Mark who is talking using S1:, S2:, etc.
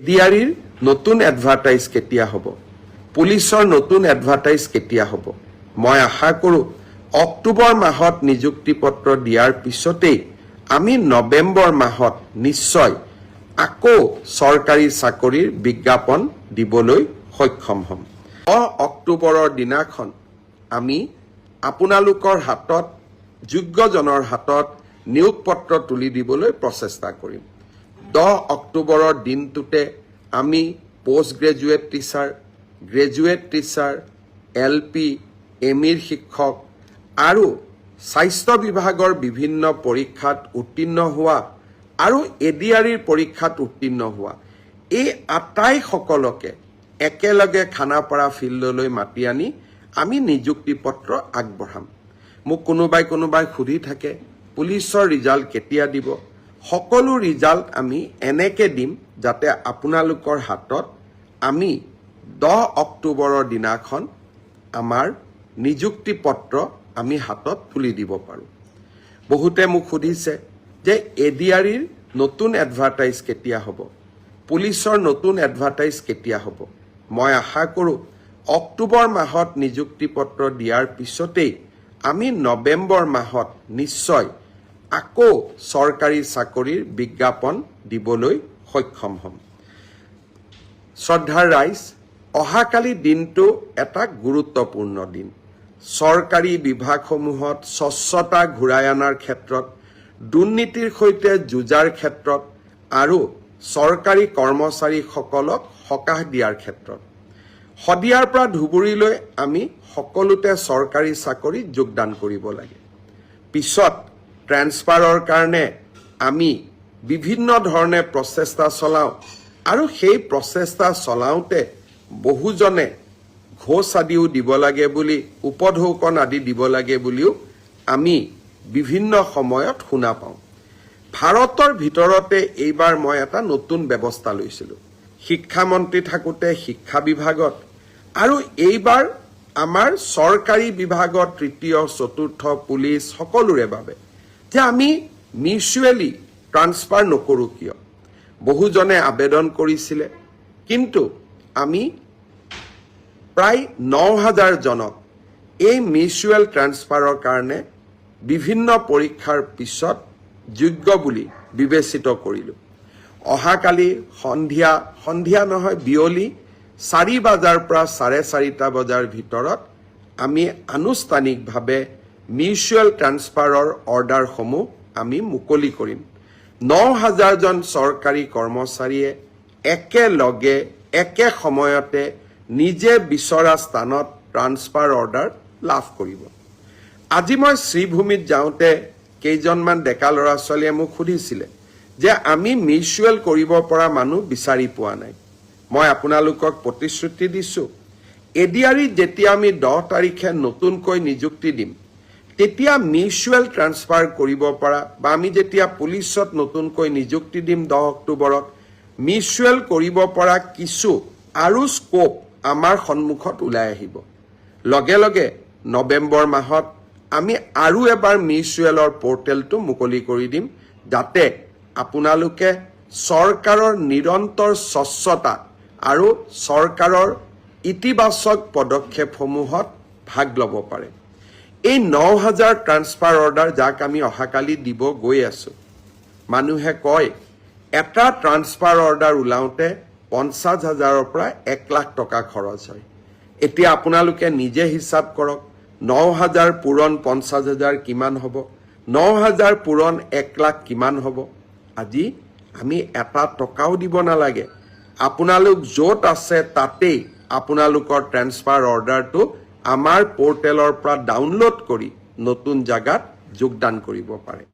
S1: ডিআৰিৰ নতুন এডভাৰটাইজ কেতিয়া হ'ব পুলিচৰ নতুন এডভাৰটাইজ কেতিয়া হ'ব মই আশা কৰোঁ অক্টোবৰ মাহত নিযুক্তি পত্ৰ দিয়াৰ পিছতেই আমি নৱেম্বৰ মাহত নিশ্চয় আকৌ চৰকাৰী চাকৰিৰ বিজ্ঞাপন দিবলৈ সক্ষম হ'ম অক্টোবৰৰ দিনাখন আমি আপোনালোকৰ হাতত যোগ্যজনৰ হাতত নিয়োগ পত্ৰ তুলি দিবলৈ প্ৰচেষ্টা কৰিম 10 অক্টোবৰৰ দিনটোতে আমি post graduate teacher graduate teacher LP এমিৰ শিক্ষক আৰু স্বাস্থ্য বিভাগৰ বিভিন্ন পৰীক্ষাত উত্তীৰ্ণ হোৱা আৰু এডিআৰিৰ পৰীক্ষাত উত্তীৰ্ণ হোৱা এই আটাইসকলকে একেলগে খানাপাৰা ফিল্ডলৈ মাতি আনি আমি নিযুক্তি পত্ৰ আগবঢ়াম মোক কোনোবাই সুধি থাকে পুলিচৰ ৰিজাল্ট কেতিয়া দিব সকলো ৰিজাল্ট আমি এনেকে দিম যাতে আপোনালোকৰ হাতত আমি 10 অক্টোবৰৰ দিনাখন আমাৰ নিযুক্তি পত্ৰ আমি হাতত তুলি দিব পাৰোঁ বহুতে মোক সুধিছে যে এডিআৰিৰ নতুন এডভাৰটাইজ কেতিয়া হ'ব পুলিচৰ নতুন এডভাৰটাইজ কেতিয়া হ'ব মই আশা কৰোঁ অক্টোবৰ মাহত নিযুক্তি পত্ৰ দিয়াৰ পিছতেই আমি নৱেম্বৰ মাহত নিশ্চয় আকৌ চৰকাৰী চাকৰিৰ বিজ্ঞাপন দিবলৈ সক্ষম হ'ম শ্ৰদ্ধাৰ ৰাইজ অহাকালি দিনটো এটা গুৰুত্বপূৰ্ণ দিন চৰকাৰী বিভাগসমূহত স্বচ্ছতা ঘূৰাই অনাৰ ক্ষেত্ৰত দুৰ্নীতিৰ সৈতে যুঁজাৰ ক্ষেত্ৰত আৰু চৰকাৰী কৰ্মচাৰীসকলক সকাহ দিয়াৰ ক্ষেত্ৰত শদিয়াৰ পৰা ধুবুৰীলৈ আমি সকলোতে চৰকাৰী চাকৰিত যোগদান কৰিব লাগে পিছত ট্ৰেন্সফাৰৰ কাৰণে আমি বিভিন্ন ধৰণে প্ৰচেষ্টা চলাওঁ আৰু সেই প্ৰচেষ্টা চলাওঁতে বহুজনে ঘোষ আদিও দিব লাগে বুলি উপঢৌকন আদি দিব লাগে বুলিও আমি বিভিন্ন সময়ত শুনা পাওঁ ভাৰতৰ ভিতৰতে এইবাৰ মই এটা নতুন ব্যৱস্থা লৈছিলোঁ শিক্ষামন্ত্ৰী থাকোঁতে শিক্ষা বিভাগত আৰু এইবাৰ আমাৰ চৰকাৰী বিভাগত তৃতীয় চতুৰ্থ পুলিচ সকলোৰে বাবে যে আমি মিউচুৱেলি ট্ৰান্সফাৰ নকৰোঁ কিয় বহুজনে আবেদন কৰিছিলে কিন্তু আমি প্ৰায় ৯,০০০ জনক এই মিউচুৱেল ট্ৰান্সফাৰৰ কাৰণে বিভিন্ন পৰীক্ষাৰ পিছত যোগ্য বুলি বিবেচিত কৰিলোঁ অহাকালি সন্ধিয়া নহয় বিয়লি 4 বজাৰ পৰা 4:30 বজাৰ ভিতৰত আমি আনুষ্ঠানিকভাৱে মিউচুৱেল ট্ৰান্সফাৰৰ অৰ্ডাৰসমূহ আমি মুকলি কৰিম ৯,০০০ জন চৰকাৰী কৰ্মচাৰীয়ে একেলগে একে সময়তে নিজে বিচৰা স্থানত ট্ৰান্সফাৰ অৰ্ডাৰ লাভ কৰিব আজি মই শ্ৰীভূমিত যাওঁতে কেইজনমান ডেকা ল'ৰা ছোৱালীয়ে মোক সুধিছিলে যে আমি মিউচুৱেল কৰিব পৰা মানুহ বিচাৰি পোৱা নাই মই আপোনালোকক প্ৰতিশ্ৰুতি দিছোঁ এডিআৰিত যেতিয়া আমি 10 তাৰিখে নতুনকৈ নিযুক্তি দিম তেতিয়া মিউচুৱেল ট্ৰান্সফাৰ কৰিব পৰা বা আমি যেতিয়া পুলিচত নতুনকৈ নিযুক্তি দিম 10 অক্টোবৰত মিউচুৱেল কৰিব পৰা কিছু আৰু স্কোপ আমাৰ সন্মুখত ওলাই আহিব লগে লগে নৱেম্বৰ মাহত আমি আৰু এবাৰ মিউচুৱেলৰ পৰ্টেলটো মুকলি কৰি দিম যাতে আপোনালোকে চৰকাৰৰ নিৰন্তৰ স্বচ্ছতা আৰু চৰকাৰৰ ইতিবাচক পদক্ষেপসমূহত ভাগ ল'ব পাৰে এই ৯,০০০ ট্ৰান্সফাৰ অৰ্ডাৰ যাক আমি অহাকালি দিব গৈ আছোঁ মানুহে কয় এটা ট্ৰান্সফাৰ অৰ্ডাৰ ওলাওঁতে ৫০,০০০ৰ পৰা ১ লাখ টকা খৰচ হয় এতিয়া আপোনালোকে নিজে হিচাপ কৰক ৯,০০০ পূৰণ ৫০,০০০ কিমান হ'ব ৯,০০০ পূৰণ ১ লাখ কিমান হ'ব আজি আমি এটা টকাও দিব নালাগে আপোনালোক য'ত আছে তাতেই আপোনালোকৰ ট্ৰান্সফাৰ অৰ্ডাৰটো আমাৰ পৰ্টেলৰ পৰা ডাউনলোড কৰি নতুন জাগাত যোগদান কৰিব পাৰে